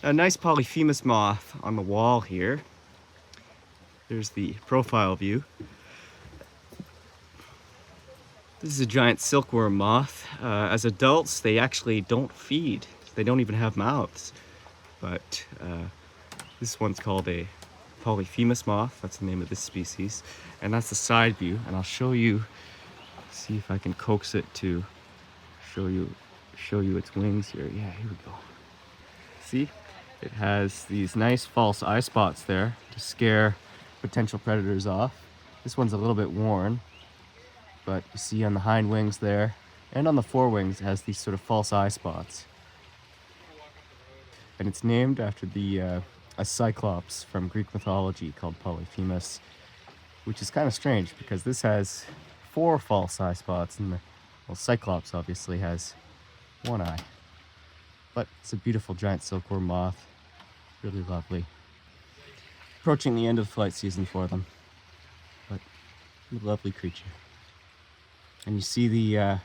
A nice polyphemus moth on the wall here. There's the profile view. This is a giant silkworm moth. As adults, they actually don't feed. They don't even have mouths. But this one's called a polyphemus moth. That's the name of this species. And that's the side view. And I'll show you, see if I can coax it to show you its wings here. Yeah, here we go. See? It has these nice false eye spots there to scare potential predators off. This one's a little bit worn, but you see on the hind wings there and on the forewings it has these sort of false eye spots. And it's named after a cyclops from Greek mythology called Polyphemus, which is kind of strange because this has 4 false eye spots and the cyclops obviously has 1 eye. But it's a beautiful giant silkworm moth, really lovely. Approaching the end of the flight season for them, but a lovely creature. And you see it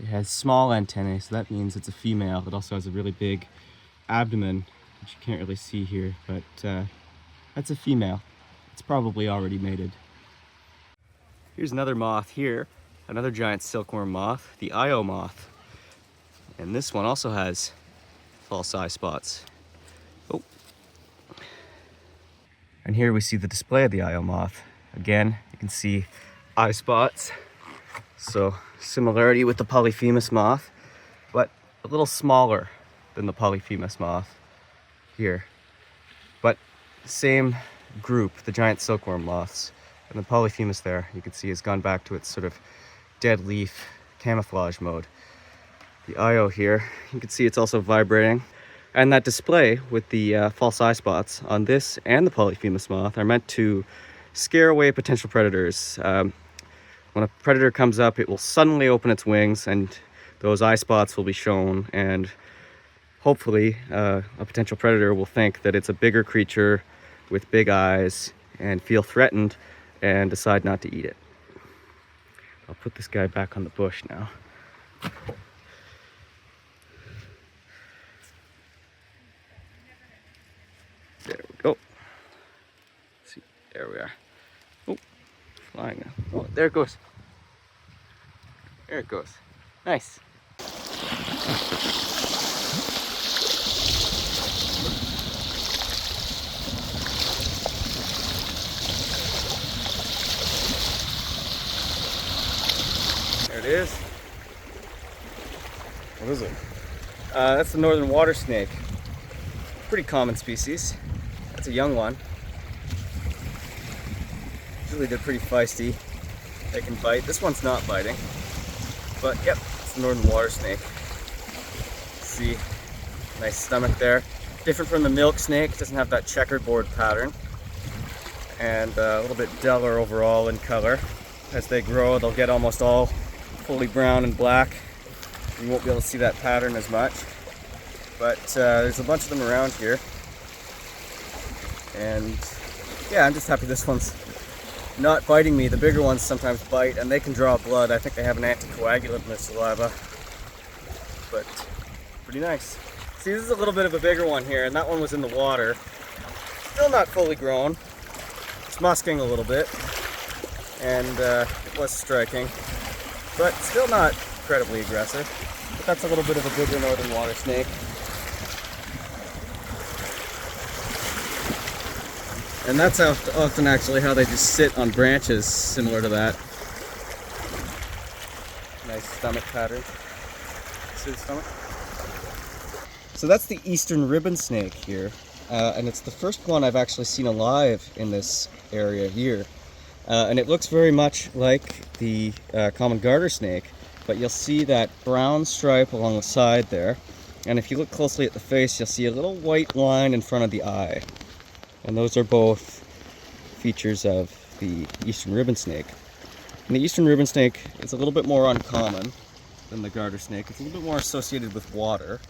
has small antennae, so that means it's a female. It also has a really big abdomen, which you can't really see here, but that's a female. It's probably already mated. Here's another moth here, another giant silkworm moth, the Io moth. And this one also has false eye spots. Oh. And here we see the display of the Io moth. Again, you can see eye spots. So similarity with the Polyphemus moth, but a little smaller than the Polyphemus moth here. But same group, the giant silkworm moths. And the Polyphemus there, you can see, has gone back to its sort of dead leaf camouflage mode. The Io here, you can see it's also vibrating. And that display with the false eye spots on this and the Polyphemus moth are meant to scare away potential predators. When a predator comes up, it will suddenly open its wings and those eye spots will be shown, and hopefully a potential predator will think that it's a bigger creature with big eyes and feel threatened and decide not to eat it. I'll put this guy back on the bush now. There we go. Let's see, there we are. Oh, flying now. Oh, there it goes. There it goes. Nice. There it is. What is it? That's the northern water snake. Pretty common species. That's a young one. Usually they're pretty feisty. They can bite. This one's not biting. But yep, it's the northern water snake. See, nice stomach there. Different from the milk snake, doesn't have that checkerboard pattern. And a little bit duller overall in color. As they grow, they'll get almost all fully brown and black. You won't be able to see that pattern as much. But there's a bunch of them around here. And yeah, I'm just happy this one's not biting me. The bigger ones sometimes bite and they can draw blood. I think they have an anticoagulant in their saliva. But pretty nice. See, this is a little bit of a bigger one here, and that one was in the water. Still not fully grown. It's musking a little bit. And it was striking. But still not incredibly aggressive. But that's a little bit of a bigger northern water snake. And that's often actually how they just sit on branches, similar to that. Nice stomach pattern. See the stomach? So that's the eastern ribbon snake here. And it's the first one I've actually seen alive in this area here. And it looks very much like the common garter snake, but you'll see that brown stripe along the side there. And if you look closely at the face, you'll see a little white line in front of the eye. And those are both features of the eastern ribbon snake. And the eastern ribbon snake is a little bit more uncommon than the garter snake. It's a little bit more associated with water.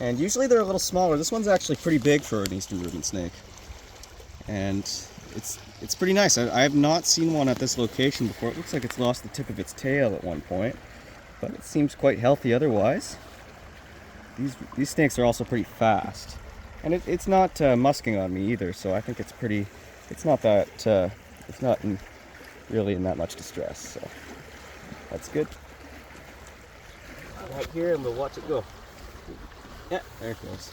And usually they're a little smaller. This one's actually pretty big for an eastern ribbon snake. And it's pretty nice. I have not seen one at this location before. It looks like it's lost the tip of its tail at one point, but it seems quite healthy otherwise. These snakes are also pretty fast, and it's not musking on me either. So I think it's pretty. It's not that. It's not really in that much distress. So that's good. Right here, and we'll watch it go. Yeah, there it goes.